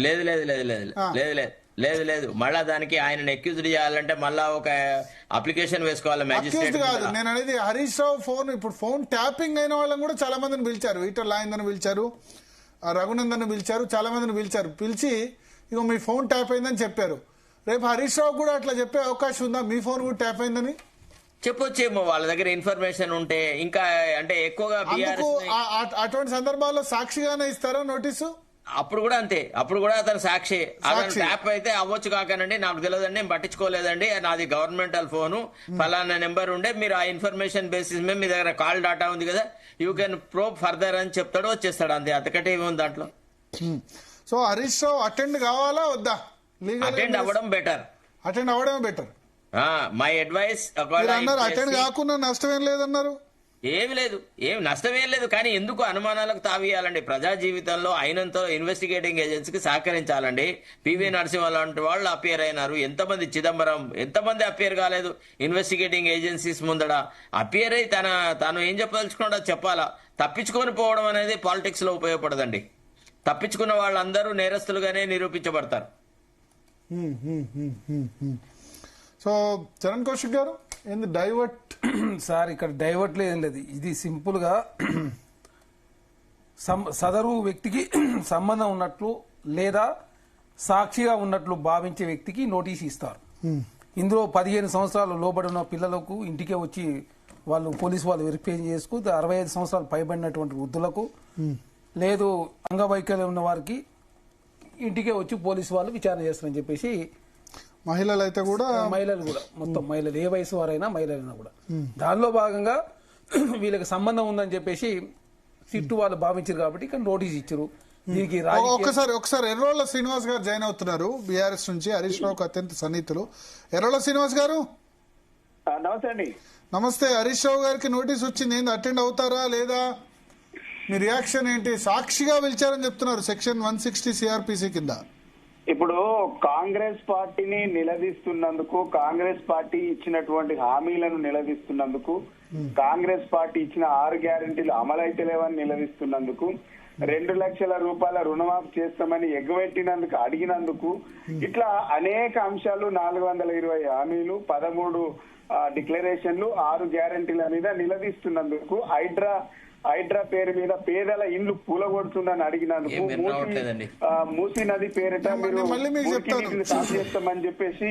[SPEAKER 2] లేదు మళ్ళా దానికి ఆయన అక్యూజ్డ్ చేయాలంటే మళ్ళా ఒక అప్లికేషన్ వేసుకోవాలి మ్యాజిస్ట్రేట్
[SPEAKER 1] కాదు. నేను అనేది హరీష్ రావు ఫోన్, ఇప్పుడు ఫోన్ ట్యాపింగ్ అయిన వాళ్ళని కూడా చాలా మందిని పిలిచారు, ఈటల రాజేందర్ని పిలిచారు, రఘునందన్ పిలిచారు, చాలా మందిని పిలిచి ఇగో మీ ఫోన్ ట్యాప్ అయిందని చెప్పారు. రేపు హరీష్ రావు కూడా అట్లా చెప్పే అవకాశం ఉందా, మీ ఫోన్ కూడా ట్యాప్ అయిందని?
[SPEAKER 2] చెప్పొచ్చేమో వాళ్ళ దగ్గర ఇన్ఫర్మేషన్ ఉంటే. ఇంకా అంటే ఎక్కువగా
[SPEAKER 1] అటువంటి సందర్భాల్లో సాక్షిగానే ఇస్తారా నోటీసు?
[SPEAKER 2] అప్పుడు కూడా అంతే, అప్పుడు కూడా అతను సాక్షి. అతను ట్యాప్ అయితే అవ్వచ్చు కాకనండి, నాకు తెలియదండి, నేను పట్టించుకోలేదండి, నాది గవర్నమెంటల్ ఫోను, ఫలానా నెంబర్ ఉండే, మీరు ఆ ఇన్ఫర్మేషన్ బేసిస్ మీద మీ దగ్గర కాల్ డాటా ఉంది కదా, యూ కెన్ ప్రోబ్ ఫర్దర్ అని చెప్తాడు, వచ్చేస్తాడు, అంతే. అంతకంటే ఏముంది దాంట్లో.
[SPEAKER 1] సో హరీష్ రావు అటెండ్ కావాలా వద్దా?
[SPEAKER 2] అటెండ్ అవ్వడం బెటర్. My advice.
[SPEAKER 1] అటెండ్ కాకుండా నష్టం ఏం లేదన్నారు.
[SPEAKER 2] ఏమి నష్టమేం లేదు. కానీ ఎందుకు అనుమానాలకు తావియాలండి? ప్రజా జీవితంలో అయినంత ఇన్వెస్టిగేటింగ్ ఏజెన్సీకి సహకరించాలండి. పివి నరసింహ లాంటి వాళ్ళు అపియర్ అయినారు, ఎంతమంది చిదంబరం, ఎంతమంది అపియర్ కాలేదు ఇన్వెస్టిగేటింగ్ ఏజెన్సీస్ ముందడ. అపియర్ అయి తను ఏం చెప్పదలుచుకున్నాడో చెప్పాలా. తప్పించుకొని పోవడం అనేది పాలిటిక్స్ లో ఉపయోగపడదండి. తప్పించుకున్న వాళ్ళందరూ నేరస్తులుగానే నిరూపించబడతారు.
[SPEAKER 1] సో చరణ్ కౌశిక్ గారు, ఏంది డైవర్ట్?
[SPEAKER 3] సార్ ఇక్కడ డైవర్ట్ లేదు, ఏం లేదు. ఇది సింపుల్ గా సదరు వ్యక్తికి సంబంధం ఉన్నట్లు లేదా సాక్షిగా ఉన్నట్లు భావించే వ్యక్తికి నోటీస్ ఇస్తారు. ఇందులో 15 సంవత్సరాలు లోబడి ఉన్న పిల్లలకు ఇంటికే వచ్చి వాళ్ళు పోలీసు వాళ్ళు వెరిఫై చేసుకు, 65 సంవత్సరాలు పైబడినటువంటి వృద్ధులకు, లేదు అంగవైకల్యం ఉన్న వారికి ఇంటికే వచ్చి పోలీసు వాళ్ళు విచారణ చేస్తారని చెప్పేసి,
[SPEAKER 1] మహిళలు అయితే కూడా,
[SPEAKER 3] మహిళలు కూడా మొత్తం మహిళలు ఏ వయసు వారైనా మహిళలైనా కూడా దానిలో భాగంగా వీళ్ళకి సంబంధం ఉందని చెప్పేసి సిట్టు వాళ్ళు భావించారు కాబట్టి ఇక్కడ నోటీస్ ఇచ్చారు. దీనికి
[SPEAKER 1] ఒకసారి ఎర్రోళ్ల శ్రీనివాస్ గారు జాయిన్ అవుతున్నారు బీఆర్ఎస్ నుంచి, హరీష్ రావుకు అత్యంత సన్నిహితులు. ఎర్రోళ్ల శ్రీనివాస్ గారు
[SPEAKER 4] నమస్తే అండి.
[SPEAKER 1] నమస్తే. హరీష్ రావు గారికి నోటీస్ వచ్చింది, ఏంది అటెండ్ అవుతారా లేదా? మీ రియాక్షన్ ఏంటి? సాక్షిగా పిలిచారని చెప్తున్నారు సెక్షన్ 160 సిఆర్పిసి కింద.
[SPEAKER 4] ఇప్పుడు కాంగ్రెస్ పార్టీని నిలదీస్తున్నందుకు, కాంగ్రెస్ పార్టీ ఇచ్చినటువంటి హామీలను నిలదీస్తున్నందుకు, కాంగ్రెస్ పార్టీ ఇచ్చిన 6 గ్యారెంటీలు అమలైతే లేవని నిలదీస్తున్నందుకు, 2 లక్షల రూపాయల రుణమాఫీ చేస్తామని ఎగ్గబెట్టినందుకు, అడిగినందుకు, ఇట్లా అనేక అంశాలు, 420 హామీలు, 13 డిక్లరేషన్లు, 6 గ్యారెంటీల మీద నిలదీస్తున్నందుకు, హైడ్రా పేరు మీద పేదల ఇండ్లు కూలగొడుతుందని అడిగినందుకు, మూసీ నది పేరిట మీరు సాగు చేస్తామని చెప్పేసి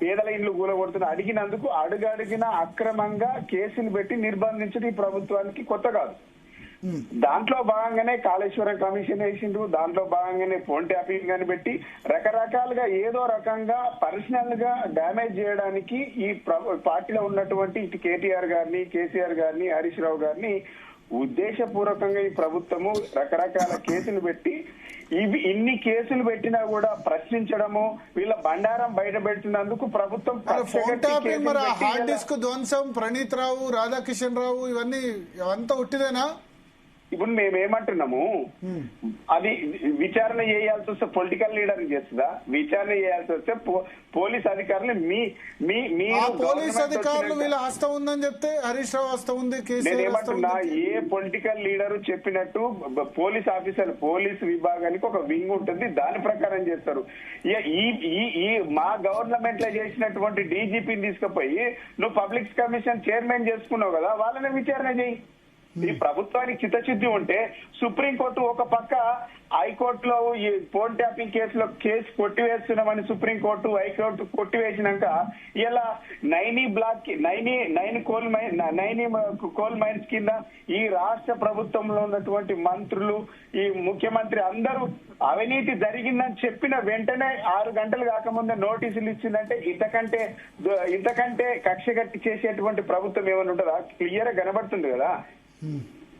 [SPEAKER 4] పేదల ఇండ్లు కూలగొడుతున్న అడిగినందుకు అడుగడిగిన అక్రమంగా కేసులు పెట్టి నిర్బంధించడం ఈ ప్రభుత్వానికి కొత్త కాదు. దాంట్లో భాగంగానే కాళేశ్వరం కమిషన్ వేసిండ్రు, దాంట్లో భాగంగానే ఫోన్ ట్యాపింగ్ అని పెట్టి రకరకాలుగా ఏదో రకంగా పర్సనల్ గా డ్యామేజ్ చేయడానికి ఈ పార్టీలో ఉన్నటువంటి ఇటు కేటీఆర్ గారిని, కేసీఆర్ గారిని, హరీష్ రావు గారిని ఉద్దేశపూర్వకంగా ఈ ప్రభుత్వము రకరకాల కేసులు పెట్టి ఇన్ని కేసులు పెట్టినా కూడా ప్రశ్నించడము, వీళ్ళ బండారం బయట పెడుతున్నందుకు ప్రభుత్వం
[SPEAKER 1] హార్డ్ డిస్క్ ధ్వంసం, ప్రణీత్ రావు, రాధాకిషన్ రావు ఇవన్నీ అంతా ఉట్టిదేనా?
[SPEAKER 4] ఇప్పుడు మేమేమంటున్నాము, అది విచారణ చేయాల్సి వస్తే పొలిటికల్ లీడర్ చేస్తుందా? విచారణ చేయాల్సి వస్తే పోలీస్ అధికారులు
[SPEAKER 1] పోలీస్ అధికారులు వీళ్ళ హస్తం ఉందని చెప్తే హరీష్ రావు హస్తం ఉంది.
[SPEAKER 4] నేనేమంటున్నా, ఏ పొలిటికల్ లీడర్ చెప్పినట్టు పోలీస్ ఆఫీసర్, పోలీస్ విభాగానికి ఒక వింగ్ ఉంటుంది, దాని ప్రకారం చేస్తారు. ఈ మా గవర్నమెంట్ లో చేసినటువంటి డీజీపీని తీసుకుపోయి నువ్వు పబ్లిక్ కమిషన్ చైర్మన్ చేసుకున్నావు కదా, వాళ్ళని విచారణ చేయి. ఈ ప్రభుత్వానికి చిత్తశుద్ధి ఉంటే సుప్రీంకోర్టు ఒక పక్క హైకోర్టులో ఈ ఫోన్ ట్యాపింగ్ కేసులో కేసు కొట్టివేస్తున్నామని సుప్రీంకోర్టు, హైకోర్టు కొట్టివేసినాక ఇలా నైనీ కోల్ మైన్స్ కింద ఈ రాష్ట్ర ప్రభుత్వంలో ఉన్నటువంటి మంత్రులు, ఈ ముఖ్యమంత్రి అందరూ అవినీతి జరిగిందని చెప్పిన వెంటనే 6 గంటలు కాకముందే నోటీసులు ఇచ్చిందంటే ఇంతకంటే కక్ష కట్టి చేసేటువంటి ప్రభుత్వం ఏమైనా ఉంటుందా? క్లియర్ గా కనబడుతుంది కదా.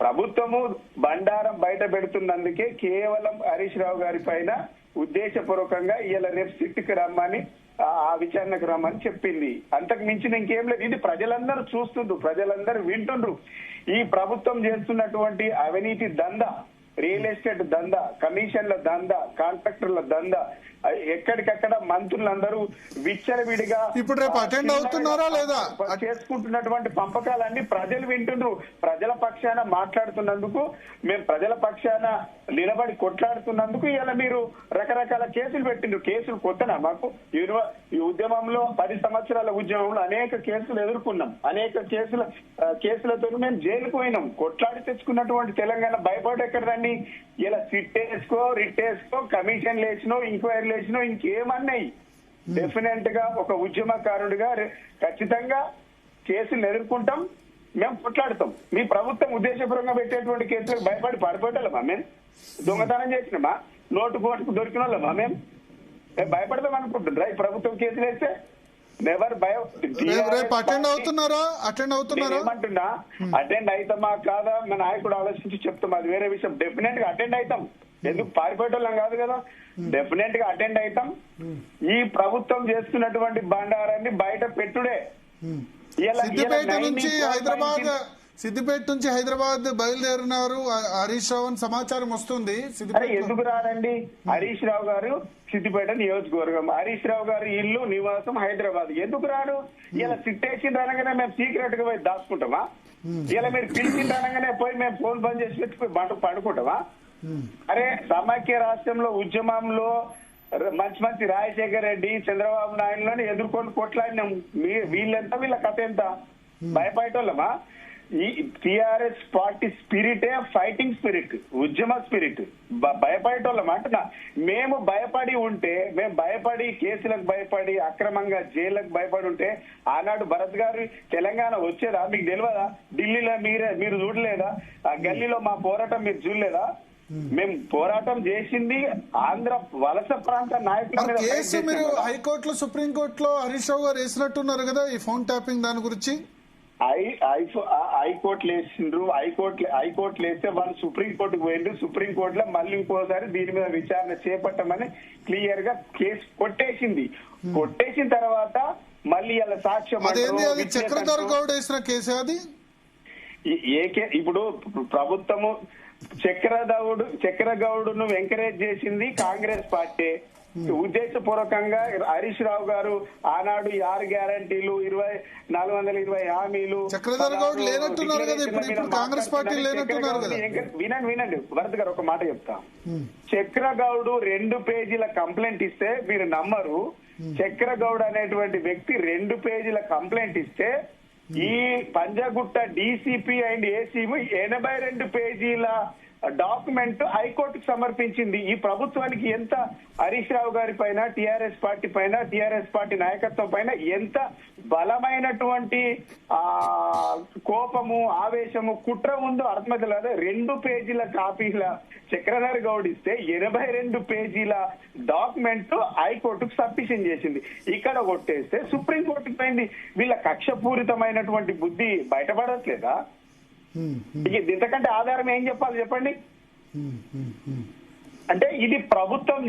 [SPEAKER 4] ప్రభుత్వము బండారం బయట పెడుతున్నందుకే కేవలం హరీష్ రావు గారి పైన ఉద్దేశపూర్వకంగా ఇలా రేపు సిట్కి రమ్మని, ఆ విచారణకు రమ్మని చెప్పింది. అంతకు మించిన ఇంకేం లేదు. ఇది ప్రజలందరూ చూస్తుండ్రు, ప్రజలందరూ వింటుండ్రు. ఈ ప్రభుత్వం చేస్తున్నటువంటి అవినీతి దందా, రియల్ ఎస్టేట్ దందా, కమిషన్ల దందా, కాంట్రాక్టర్ల దందా, ఎక్కడికక్కడ మంత్రులందరూ విచ్చలవిడిగా
[SPEAKER 1] ఇప్పుడు రేపు అటెండ్ అవుతున్నారా లేదా
[SPEAKER 4] చేసుకుంటున్నటువంటి పంపకాలన్నీ ప్రజలు వింటుండ్రు. ప్రజల పక్షాన మాట్లాడుతున్నందుకు, మేము ప్రజల పక్షాన నిలబడి కొట్లాడుతున్నందుకు ఇలా మీరు రకరకాల కేసులు పెట్టిండ్రు. కేసులు కొత్తనా మాకు? ఈ ఉద్యమంలో 10 సంవత్సరాల ఉద్యమంలో అనేక కేసులు ఎదుర్కొన్నాం, అనేక కేసులతో మేము జైలుకు పోయినాం. కొట్లాడి తెచ్చుకున్నటువంటి తెలంగాణ భయపడి ఎక్కడదండి? ఇలా సిట్ వేసుకో, రిట్ వేసుకో, కమిషన్లు వేసినో, ఎంక్వైరీలు వేసినో, ఇంకేమన్నాయి? డెఫినెట్ గా ఒక ఉద్యమకారుడిగా ఖచ్చితంగా కేసులు ఎదుర్కొంటాం, మేము కొట్లాడతాం. మీ ప్రభుత్వం ఉద్దేశపూర్వకంగా పెట్టేటువంటి కేసులకు భయపడి పడిపోతామా? మేము దొంగతనం చేసినామా? నోటు కోటుకు దొరికిన వాళ్ళమా? మేము భయపడదాం అనుకుంటుండ్రా ఈ ప్రభుత్వం కేసులు వేస్తే?
[SPEAKER 1] అటెండ్ అవుతున్నారా?
[SPEAKER 4] ఏమంటున్నా, అటెండ్ అవుతామా కాదా మన నాయకుడు ఆలోచించి చెప్తాం, అది వేరే విషయం. డెఫినెట్ గా అటెండ్ అవుతాం, ఎందుకు పారిపోయేటోళ్ళం కాదు కదా. డెఫినెట్ గా అటెండ్ అవుతాం. ఈ ప్రభుత్వం చేస్తున్నటువంటి బండారాన్ని బయట పెట్టుడే.
[SPEAKER 1] సిద్దిపేట నుంచి హైదరాబాద్ బయలుదేరినారు హరీష్ రావు అని సమాచారం వస్తుంది.
[SPEAKER 4] ఎందుకు రారండి? హరీష్ రావు గారు సిద్దిపేట నియోజకవర్గం, హరీష్ రావు గారు ఇల్లు నివాసం హైదరాబాద్. ఎందుకు రాడు? ఇలా సిట్టేసిన అనగానే మేము సీక్రెట్ గా పోయి దాచుకుంటామా? ఇలా మీరు పిలిచిన అనగానే పోయి మేము ఫోన్ బంద్ చేసి పెట్టుకుని పండుకుంటామా? అరే, సమాఖ్య రాష్ట్రంలో ఉద్యమంలో మంచి మంచి రాజశేఖర్ రెడ్డి, చంద్రబాబు నాయుడులను ఎదుర్కొని కొట్లాడినాం. వీళ్ళెంత, వీళ్ళ కథ ఎంత? భయపడేటోళ్ళమా? ఈ టిఆర్ఎస్ పార్టీ స్పిరిటే ఫైటింగ్ స్పిరిట్, ఉద్యమ స్పిరిట్. భయపడేటోళ్ళం అంటున్నా. మేము భయపడి ఉంటే, మేము భయపడి కేసులకు భయపడి అక్రమంగా జైళ్లకు భయపడి ఉంటే ఆనాడు భరత్ గారు తెలంగాణ వచ్చేదా? మీకు తెలియదా? ఢిల్లీలో మీరు చూడలేదా? ఆ గల్లీలో మా పోరాటం మీరు చూడలేదా? మేము పోరాటం చేసింది ఆంధ్ర వలస ప్రాంత నాయకుల మీద.
[SPEAKER 1] కేసు మీరు హైకోర్టులో, సుప్రీంకోర్టులో హరీష్ రావు గారు వేసినట్టున్నారు కదా ఈ ఫోన్ ట్యాపింగ్ దాని గురించి.
[SPEAKER 4] హైకోర్టులు వేసిండ్రు. హైకోర్టులు వేస్తే వాళ్ళు సుప్రీంకోర్టుకు పోయిండ్రు. సుప్రీంకోర్టులో మళ్ళీ ఇంకోసారి దీని మీద విచారణ చేపట్టమని క్లియర్ గా కేసు కొట్టేసింది. కొట్టేసిన తర్వాత మళ్ళీ అలా సాక్ష్యం
[SPEAKER 1] చక్రధర్ గౌడ్ వేసిన కేసు అది.
[SPEAKER 4] ఇప్పుడు ప్రభుత్వము చక్రగౌడును ఎంకరేజ్ చేసింది కాంగ్రెస్ పార్టీ. ఉద్దేశపూర్వకంగా హరీష్ రావు గారు ఆనాడు 6 గ్యారంటీలు, 420 హామీలు.
[SPEAKER 1] చక్రధర్ గౌడ్ లేనట్టున్నారు కదా ఇప్పుడు కాంగ్రెస్ పార్టీ లేనట్టున్నారు కదా.
[SPEAKER 4] వినండి భరత్ గారు, ఒక మాట చెప్తా. చక్రగౌడు 2 పేజీల కంప్లైంట్ ఇస్తే మీరు నమ్మరు. చక్రగౌడ్ అనేటువంటి వ్యక్తి 2 పేజీల కంప్లైంట్ ఇస్తే ఈ పంజాగుట్ట డీసీపీ అండ్ ఏసీబీ 82 పేజీల డాక్యుమెంట్ హైకోర్టుకు సమర్పించింది. ఈ ప్రభుత్వానికి ఎంత, హరీష్ రావు గారి పైన, టిఆర్ఎస్ పార్టీ పైన, టిఆర్ఎస్ పార్టీ నాయకత్వం పైన ఎంత బలమైనటువంటి కోపము, ఆవేశము, కుట్ర ఉందో అర్థమవుతలేదు. 2 పేజీల కాపీల చక్రధర్ గౌడ్ ఇస్తే 82 పేజీల డాక్యుమెంట్ హైకోర్టుకు సబ్మిషన్ చేసింది. ఇక్కడ కొట్టేస్తే సుప్రీంకోర్టుకు పోయింది. వీళ్ళ కక్షపూరితమైనటువంటి బుద్ధి బయటపడట్లేదా? ఇంతకంటే ఆధారం ఏం చెప్పాలి చెప్పండి? అంటే ఇది ప్రభుత్వం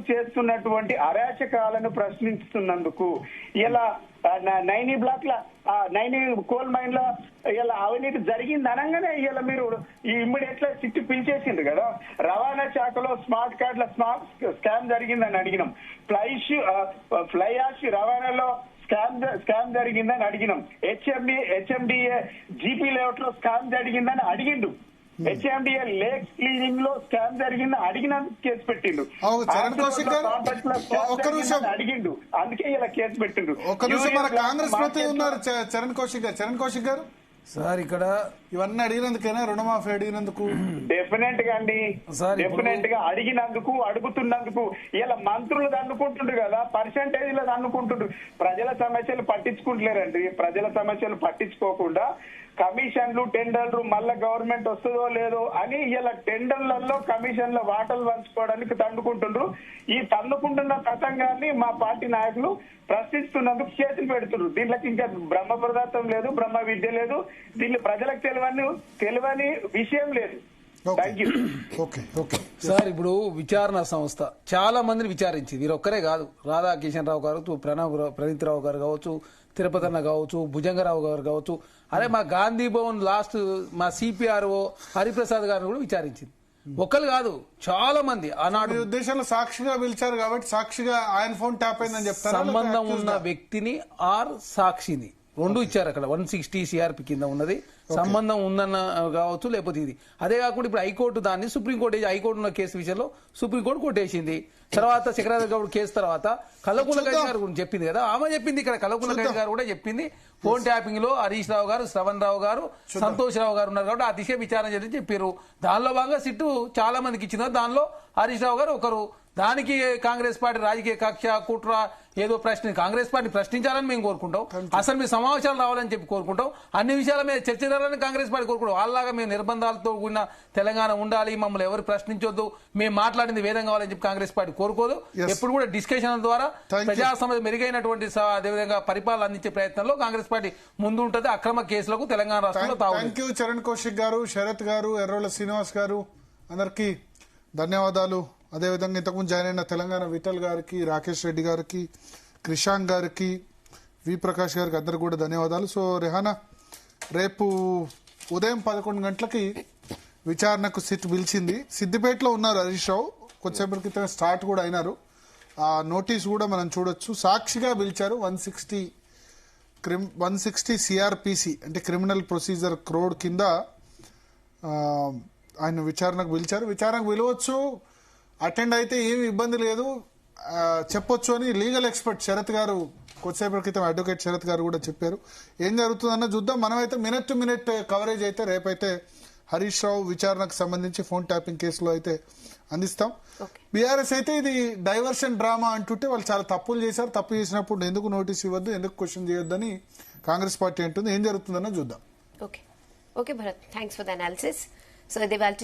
[SPEAKER 4] చేస్తున్నటువంటి అరాచకాలను ప్రశ్నిస్తున్నందుకు. ఇలా నైని బ్లాక్ ల, నైని కోల్ మైన్ లో ఇలా అవినీతి జరిగింది అనగానే ఇలా మీరు ఇమ్మీడియట్ గా సిట్ పిలిచేసిండ్రు కదా. రవాణా శాఖలో స్మార్ట్ కార్డుల స్కామ్ జరిగిందని అడిగినాం. ఫ్లై యాష్ రవాణాలో స్కామ్ జరిగిందని అడిగినాం. హెచ్ఎండిఏ జీపీ లేఅవుట్ లో స్కామ్ జరిగిందని అడిగిండు. హెచ్ఎండిఏ లేక్ క్లీనింగ్ లో స్కామ్ జరిగిందని అడిగినందుకు కేసు పెట్టిండు. అడిగిండు, అందుకే ఇలా కేసు పెట్టిండు.
[SPEAKER 1] కాంగ్రెస్ ప్రతి ఉన్నారు చరణ్ కౌశిక్ గారు.
[SPEAKER 3] సార్ ఇక్కడ
[SPEAKER 1] ఇవన్నీ అడిగినందుకైనా రుణమాఫీ అడిగినందుకు
[SPEAKER 4] డెఫినెట్ గా అండి, డెఫినెట్ గా అడుగుతున్నందుకు ఇలా మంత్రులు అనుకుంటుండ్రు కదా, పర్సెంటేజ్ అనుకుంటుండ్రు. ప్రజల సమస్యలు పట్టించుకుంటలేరండి. ప్రజల సమస్యలు పట్టించుకోకుండా కమిషన్లు, టెండర్లు, మళ్ళా గవర్నమెంట్ వస్తుందో లేదో అని ఇలా టెండర్లలో కమిషన్ల వాటలు పంచుకోవడానికి తండుకుంటుండ్రు. ఈ తండుకుంటున్న తతంగాన్ని మా పార్టీ నాయకులు ప్రశ్నిస్తున్నందుకు కేసులు పెడుతున్నారు. దీంట్లోకి ఇంకా బ్రహ్మ పదార్థం లేదు, బ్రహ్మ విద్య లేదు. దీన్ని ప్రజలకు తెలియని విషయం లేదు.
[SPEAKER 3] సార్ ఇప్పుడు విచారణ సంస్థ చాలా మందిని విచారించింది. వీరొక్కరే కాదు, రాధాకిషన్ రావు గారు, ప్రణీత్ రావు గారు కావచ్చు, తిరుపతి అన్న కావచ్చు, భుజంగరావు గారు కావచ్చు, అరే మా గాంధీ భవన్ లాస్ట్ మా సిపిఆర్ఓ హరిప్రసాద్ గారిని కూడా విచారించింది. ఒక్కరు కాదు, చాలా మంది. ఆనాడు
[SPEAKER 1] ఉద్దేశంలో సాక్షిగా పిలిచారు కాబట్టి సాక్షిగా ఆయన ఫోన్ ట్యాప్ అయిందని చెప్తారు.
[SPEAKER 3] సంబంధం ఉన్న వ్యక్తిని ఆర్ సాక్షిని 2 ఇచ్చారు అక్కడ. 160 సిఆర్పి కింద ఉన్నది. సంబంధం ఉందన్న కావచ్చు, లేకపోతే ఇది. అదే కాకుండా ఇప్పుడు హైకోర్టు దాన్ని సుప్రీంకోర్టు, హైకోర్టు ఉన్న కేసు విషయంలో సుప్రీంకోర్టు కొట్టేసింది. తర్వాత చక్రధర్ గౌడ్ కేసు తర్వాత కల్లకుంట్ల గైడ్ గారు గురించి చెప్పింది కదా, ఆమె చెప్పింది. ఇక్కడ కల్లకుంట్ల గైడ్ గారు కూడా చెప్పింది ఫోన్ ట్యాపింగ్ లో హరీష్ రావు గారు, శ్రవణ్ రావు గారు, సంతోష్ రావు గారు ఉన్నారు కాబట్టి ఆ దిశ విచారణ చేసి చెప్పారు. దానిలో భాగంగా సిట్టు చాలా మందికి ఇచ్చినారు. దానిలో హరీష్ రావు గారు ఒకరు. దానికి కాంగ్రెస్ పార్టీ రాజకీయ కక్ష, కుట్ర ఏదో కాంగ్రెస్ పార్టీ ప్రశ్నించాలని మేము కోరుకుంటాం. అసలు మీ సమావేశాలు రావాలని చెప్పి కోరుకుంటాం. అన్ని విషయాల మీద చర్చ జరగాలని కాంగ్రెస్ పార్టీ కోరుకుంటాం. వాళ్ళలాగా మేము నిర్బంధాలతో కూడిన తెలంగాణ ఉండాలి, మమ్మల్ని ఎవరు ప్రశ్నించొద్దు, మేము మాట్లాడింది వేదం కావాలని చెప్పి కాంగ్రెస్ పార్టీ కోరుకోదు. ఎప్పుడు కూడా డిస్కషన్ ద్వారా ప్రజాస్వామ్య మెరుగైనటువంటి అదేవిధంగా పరిపాలన అందించే ప్రయత్నంలో కాంగ్రెస్ పార్టీ ముందు ఉంటుంది. అక్రమ కేసులకు తెలంగాణ రాష్ట్రంలో తావు.
[SPEAKER 1] చరణ్ కౌశిక్ గారు, శరత్ గారు, ఎర్రోళ్ల శ్రీనివాస్ గారు, అందరికీ ధన్యవాదాలు. అదేవిధంగా ఇంతకుముందు జాయిన్ అయిన తెలంగాణ విఠల్ గారికి, రాకేష్ రెడ్డి గారికి, క్రిషాంక్ గారికి, వి ప్రకాష్ గారికి అందరు కూడా ధన్యవాదాలు. సో రెహానా, రేపు ఉదయం 11 గంటలకి విచారణకు సిట్ పిలిచింది. సిద్దిపేటలో ఉన్నారు హరీష్ రావు, కొద్దిసేపటి క్రితం స్టార్ట్ కూడా అయినారు. ఆ నోటీస్ కూడా మనం చూడొచ్చు. సాక్షిగా పిలిచారు. 160 సిఆర్పిసి అంటే క్రిమినల్ ప్రొసీజర్ కోడ్ కింద ఆయన విచారణకు పిలిచారు. విచారణకు పిలవచ్చు. అటెండ్ అయితే ఏమి ఇబ్బంది లేదు చెప్పొచ్చు అని లీగల్ ఎక్స్పర్ట్ శరత్ గారు కొద్దిసేపటి క్రితం అడ్వకేట్ శరత్ గారు కూడా చెప్పారు. ఏం జరుగుతుందన్న చూద్దాం. మనమైతే మినిట్ టు మినిట్ కవరేజ్ అయితే రేపైతే హరీష్ రావు విచారణకు సంబంధించి ఫోన్ ట్యాపింగ్ కేసులో అయితే అందిస్తాం. బీఆర్ఎస్ అయితే ఇది డైవర్షన్ డ్రామా అంటుంటే వాళ్ళు చాలా తప్పులు చేశారు, తప్పు చేసినప్పుడు ఎందుకు నోటీస్ ఇవ్వద్దు, ఎందుకు క్వశ్చన్ చేయొద్దని కాంగ్రెస్ పార్టీ అంటుంది. ఏం జరుగుతుందన్న చూద్దాం.
[SPEAKER 5] Okay Bharat, thanks for the analysis. So ఇది వాళ్ళ